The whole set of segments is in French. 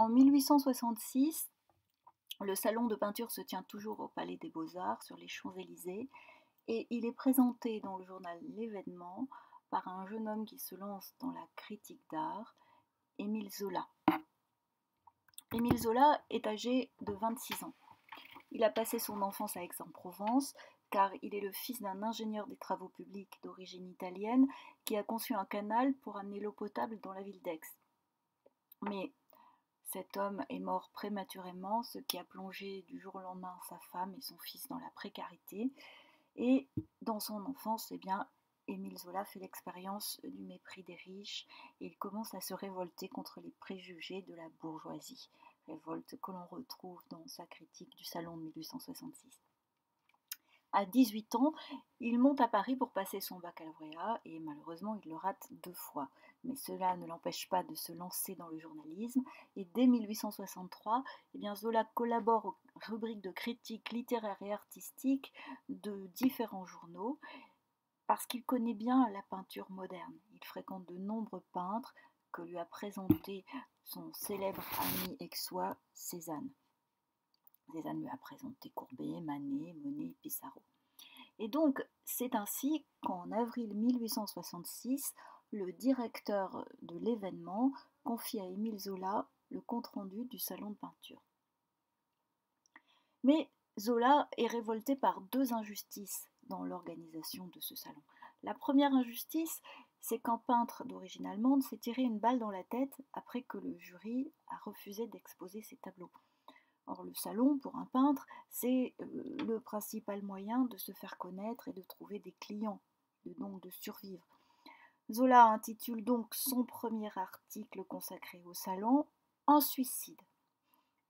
En 1866, le salon de peinture se tient toujours au Palais des Beaux-Arts, sur les Champs-Élysées, et il est présenté dans le journal L'Événement par un jeune homme qui se lance dans la critique d'art, Émile Zola. Émile Zola est âgé de 26 ans. Il a passé son enfance à Aix-en-Provence, car il est le fils d'un ingénieur des travaux publics d'origine italienne qui a conçu un canal pour amener l'eau potable dans la ville d'Aix. Mais cet homme est mort prématurément, ce qui a plongé du jour au lendemain sa femme et son fils dans la précarité. Et dans son enfance, Émile Zola fait l'expérience du mépris des riches et il commence à se révolter contre les préjugés de la bourgeoisie. Révolte que l'on retrouve dans sa critique du Salon de 1866. À 18 ans, il monte à Paris pour passer son baccalauréat et malheureusement il le rate 2 fois. Mais cela ne l'empêche pas de se lancer dans le journalisme et dès 1863, Zola collabore aux rubriques de critique littéraire et artistique de différents journaux parce qu'il connaît bien la peinture moderne. Il fréquente de nombreux peintres que lui a présenté son célèbre ami aixois Cézanne. Cézanne lui a présenté Courbet, Manet, Monet, Pissarro. Et donc, c'est ainsi qu'en avril 1866, le directeur de l'événement confie à Émile Zola le compte-rendu du salon de peinture. Mais Zola est révolté par 2 injustices dans l'organisation de ce salon. La première injustice, c'est qu'un peintre d'origine allemande s'est tiré une balle dans la tête après que le jury a refusé d'exposer ses tableaux. Or, le salon, pour un peintre, c'est le principal moyen de se faire connaître et de trouver des clients, donc de survivre. Zola intitule donc son premier article consacré au salon « Un suicide ».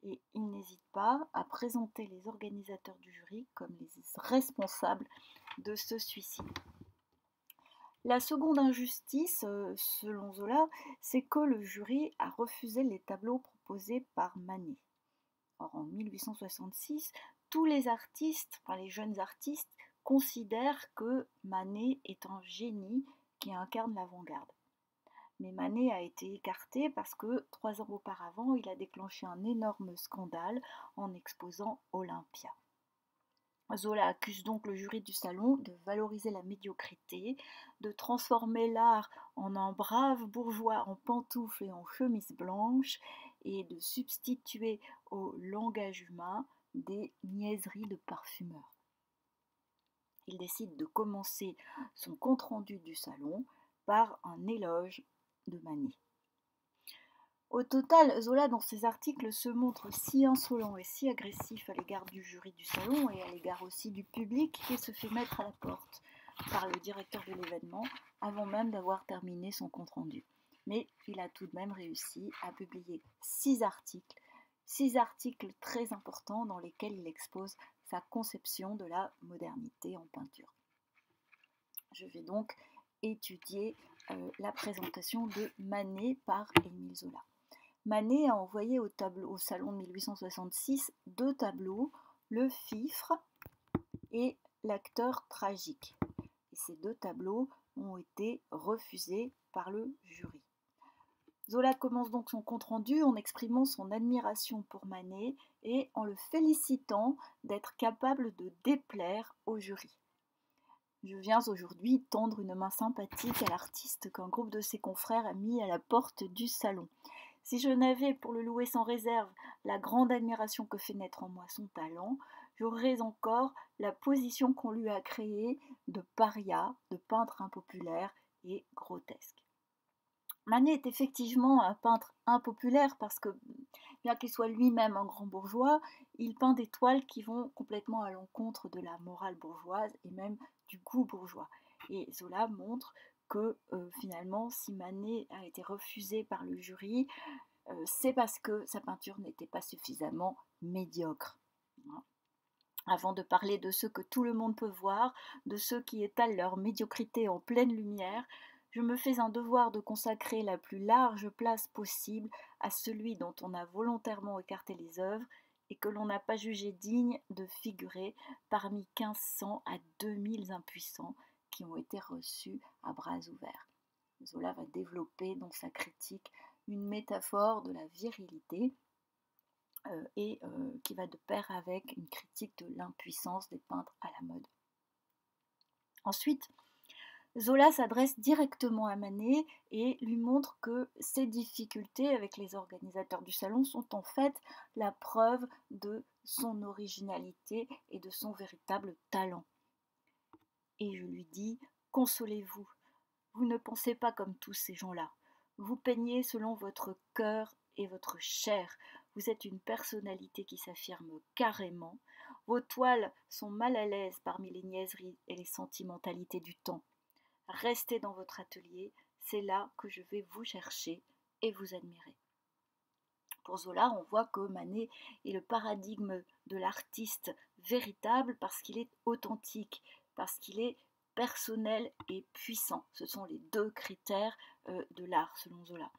Et il n'hésite pas à présenter les organisateurs du jury comme les responsables de ce suicide. La seconde injustice, selon Zola, c'est que le jury a refusé les tableaux proposés par Manet. Or, en 1866, tous les artistes, les jeunes artistes, considèrent que Manet est un génie qui incarne l'avant-garde. Mais Manet a été écarté parce que 3 ans auparavant, il a déclenché un énorme scandale en exposant Olympia. Zola accuse donc le jury du salon de valoriser la médiocrité, de transformer l'art en un brave bourgeois en pantoufles et en chemise blanche et de substituer au langage humain des niaiseries de parfumeurs. Il décide de commencer son compte-rendu du salon par un éloge de Manet. Au total, Zola, dans ses articles, se montre si insolent et si agressif à l'égard du jury du salon et à l'égard aussi du public qu'il se fait mettre à la porte par le directeur de l'événement avant même d'avoir terminé son compte-rendu. Mais il a tout de même réussi à publier 6 articles très importants dans lesquels il expose sa conception de la modernité en peinture. Je vais donc étudier la présentation de Manet par Émile Zola. Manet a envoyé au salon de 1866 2 tableaux, le Fifre et l'acteur tragique. Et ces 2 tableaux ont été refusés par le jury. Zola commence donc son compte-rendu en exprimant son admiration pour Manet et en le félicitant d'être capable de déplaire au jury. Je viens aujourd'hui tendre une main sympathique à l'artiste qu'un groupe de ses confrères a mis à la porte du salon. Si je n'avais pour le louer sans réserve la grande admiration que fait naître en moi son talent, j'aurais encore la position qu'on lui a créée de paria, de peintre impopulaire et grotesque. Manet est effectivement un peintre impopulaire parce que, bien qu'il soit lui-même un grand bourgeois, il peint des toiles qui vont complètement à l'encontre de la morale bourgeoise et même du goût bourgeois. Et Zola montre que finalement, si Manet a été refusé par le jury, c'est parce que sa peinture n'était pas suffisamment médiocre. Avant de parler de ceux que tout le monde peut voir, de ceux qui étalent leur médiocrité en pleine lumière, je me fais un devoir de consacrer la plus large place possible à celui dont on a volontairement écarté les œuvres et que l'on n'a pas jugé digne de figurer parmi 1500 à 2000 impuissants qui ont été reçus à bras ouverts. Zola va développer dans sa critique une métaphore de la virilité qui va de pair avec une critique de l'impuissance des peintres à la mode. Ensuite, Zola s'adresse directement à Manet et lui montre que ses difficultés avec les organisateurs du salon sont en fait la preuve de son originalité et de son véritable talent. Et je lui dis, consolez-vous, vous ne pensez pas comme tous ces gens-là. Vous peignez selon votre cœur et votre chair. Vous êtes une personnalité qui s'affirme carrément. Vos toiles sont mal à l'aise parmi les niaiseries et les sentimentalités du temps. Restez dans votre atelier, c'est là que je vais vous chercher et vous admirer. Pour Zola, on voit que Manet est le paradigme de l'artiste véritable parce qu'il est authentique, parce qu'il est personnel et puissant. Ce sont les deux critères de l'art selon Zola.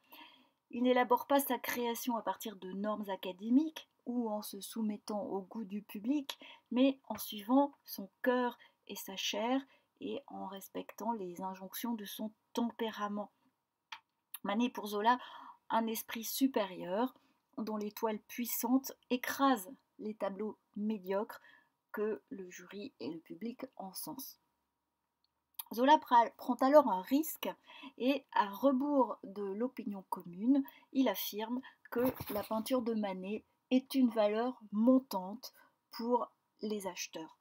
Il n'élabore pas sa création à partir de normes académiques ou en se soumettant au goût du public, mais en suivant son cœur et sa chair et en respectant les injonctions de son tempérament. Manet est pour Zola un esprit supérieur dont les toiles puissantes écrasent les tableaux médiocres que le jury et le public encensent. Zola prend alors un risque et, à rebours de l'opinion commune, il affirme que la peinture de Manet est une valeur montante pour les acheteurs.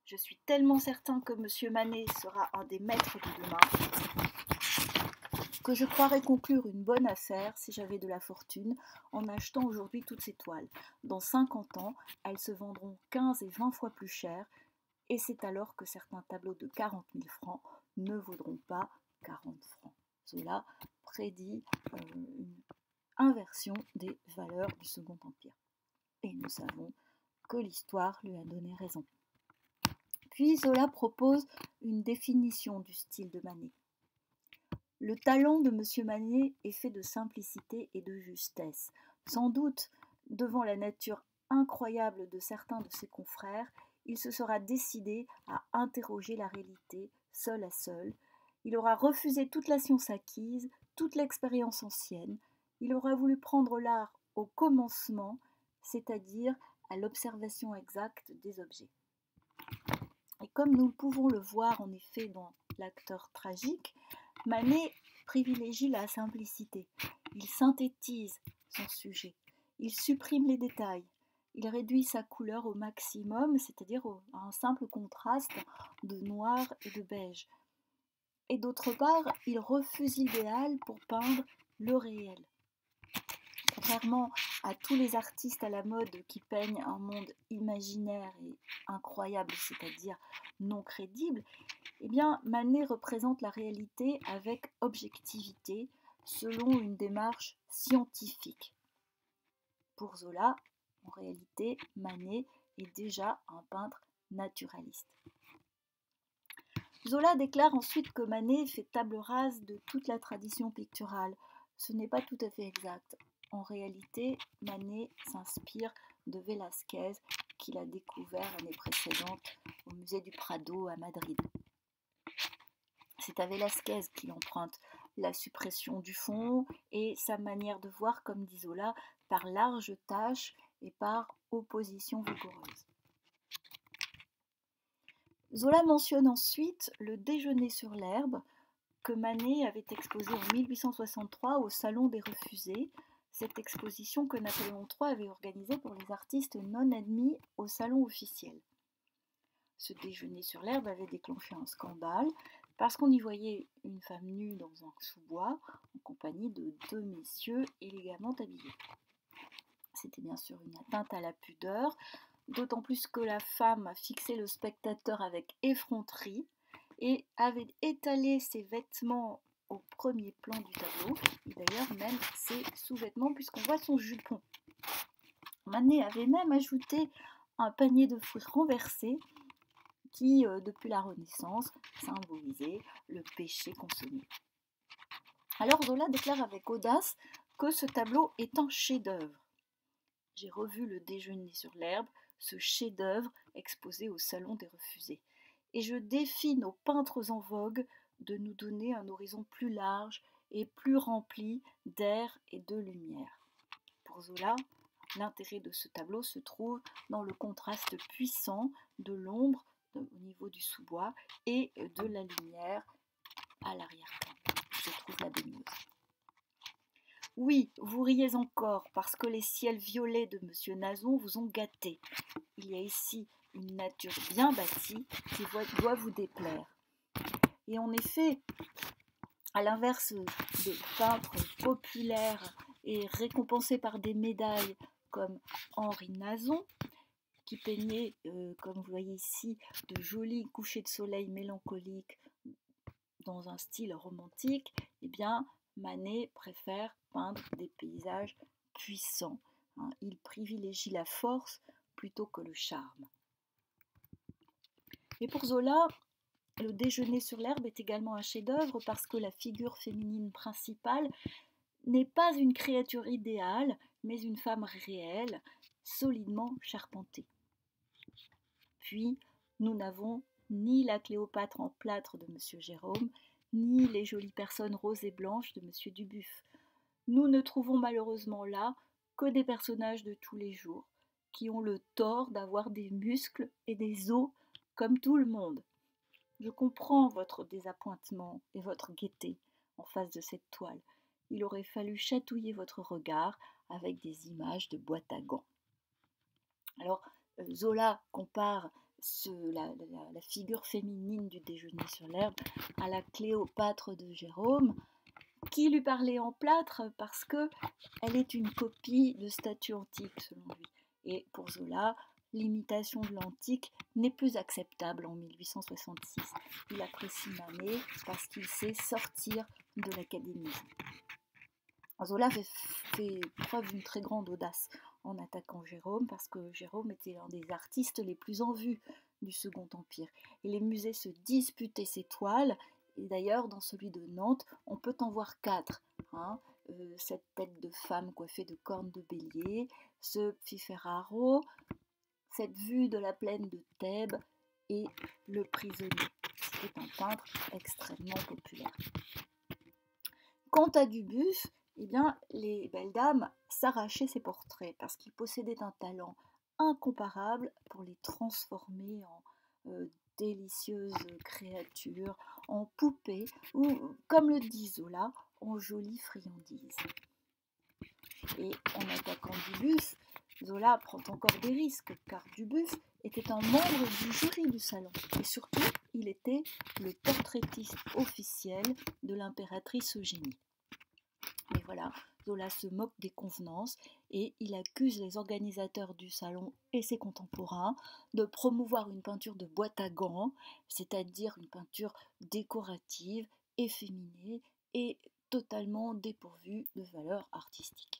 Je suis tellement certain que M. Manet sera un des maîtres de demain que je croirais conclure une bonne affaire si j'avais de la fortune en achetant aujourd'hui toutes ces toiles. Dans 50 ans, elles se vendront 15 et 20 fois plus cher et c'est alors que certains tableaux de 40 000 francs ne vaudront pas 40 francs. Cela prédit une inversion des valeurs du Second Empire. Et nous savons que l'histoire lui a donné raison. Puis Zola propose une définition du style de Manet. Le talent de M. Manet est fait de simplicité et de justesse. Sans doute, devant la nature incroyable de certains de ses confrères, il se sera décidé à interroger la réalité, seul à seul. Il aura refusé toute la science acquise, toute l'expérience ancienne. Il aura voulu prendre l'art au commencement, c'est-à-dire à l'observation exacte des objets. Et comme nous pouvons le voir en effet dans l'acteur tragique, Manet privilégie la simplicité. Il synthétise son sujet. Il supprime les détails. Il réduit sa couleur au maximum, c'est-à-dire à un simple contraste de noir et de beige. Et d'autre part, il refuse l'idéal pour peindre le réel. Contrairement à tous les artistes à la mode qui peignent un monde imaginaire et incroyable, c'est-à-dire non crédible, eh bien, Manet représente la réalité avec objectivité, selon une démarche scientifique. Pour Zola, en réalité, Manet est déjà un peintre naturaliste. Zola déclare ensuite que Manet fait table rase de toute la tradition picturale. Ce n'est pas tout à fait exact. En réalité, Manet s'inspire de Velázquez, qu'il a découvert l'année précédente au musée du Prado à Madrid. C'est à Velázquez qu'il emprunte la suppression du fond et sa manière de voir, comme dit Zola, par larges tâches et par opposition vigoureuse. Zola mentionne ensuite le déjeuner sur l'herbe que Manet avait exposé en 1863 au Salon des Refusés, cette exposition que Napoléon III avait organisée pour les artistes non admis au salon officiel. Ce déjeuner sur l'herbe avait déclenché un scandale parce qu'on y voyait une femme nue dans un sous-bois en compagnie de deux messieurs élégamment habillés. C'était bien sûr une atteinte à la pudeur, d'autant plus que la femme a fixé le spectateur avec effronterie et avait étalé ses vêtements au premier plan du tableau, et d'ailleurs même ses sous-vêtements puisqu'on voit son jupon. Manet avait même ajouté un panier de fruits renversé qui, depuis la Renaissance, symbolisait le péché consommé. Alors Zola déclare avec audace que ce tableau est un chef-d'œuvre. J'ai revu le déjeuner sur l'herbe, ce chef-d'œuvre exposé au Salon des Refusés. Et je défie nos peintres en vogue de nous donner un horizon plus large et plus remplie d'air et de lumière. Pour Zola, l'intérêt de ce tableau se trouve dans le contraste puissant de l'ombre au niveau du sous-bois et de la lumière à l'arrière-plan. Se trouve la baigneuse. Oui, vous riez encore parce que les ciels violets de Monsieur Nazon vous ont gâté. Il y a ici une nature bien bâtie qui doit vous déplaire. Et en effet, à l'inverse des peintres populaires et récompensés par des médailles comme Henri Nazon, qui peignait, comme vous voyez ici, de jolis couchers de soleil mélancoliques dans un style romantique, eh bien, Manet préfère peindre des paysages puissants. Il privilégie la force plutôt que le charme. Et pour Zola, le déjeuner sur l'herbe est également un chef-d'œuvre parce que la figure féminine principale n'est pas une créature idéale, mais une femme réelle, solidement charpentée. Puis, nous n'avons ni la Cléopâtre en plâtre de M. Gérôme, ni les jolies personnes roses et blanches de M. Dubuff. Nous ne trouvons malheureusement là que des personnages de tous les jours, qui ont le tort d'avoir des muscles et des os comme tout le monde. Je comprends votre désappointement et votre gaieté en face de cette toile. Il aurait fallu chatouiller votre regard avec des images de boîte à gants. Alors, Zola compare la figure féminine du déjeuner sur l'herbe à la Cléopâtre de Gérôme, qui lui parlait en plâtre parce qu'elle est une copie de statues antiques selon lui. Et pour Zola, l'imitation de l'antique n'est plus acceptable en 1866. Il apprécie Manet parce qu'il sait sortir de l'académisme. Zola fait preuve d'une très grande audace en attaquant Gérôme parce que Jérôme était l'un des artistes les plus en vue du Second Empire. Et les musées se disputaient ses toiles. Et d'ailleurs, dans celui de Nantes, on peut en voir 4. Cette tête de femme coiffée de cornes de bélier, ce Fiferraro, cette vue de la plaine de Thèbes et le prisonnier. C'était un peintre extrêmement populaire. Quant à Dubuff, eh bien, les belles dames s'arrachaient ses portraits parce qu'il possédait un talent incomparable pour les transformer en délicieuses créatures, en poupées ou, comme le dit Zola, en jolies friandises. Et en attaquant Dubuff, Zola prend encore des risques car Dubuff était un membre du jury du salon et surtout il était le portraitiste officiel de l'impératrice Eugénie. Mais voilà, Zola se moque des convenances et il accuse les organisateurs du salon et ses contemporains de promouvoir une peinture de boîte à gants, c'est-à-dire une peinture décorative, efféminée et totalement dépourvue de valeur artistique.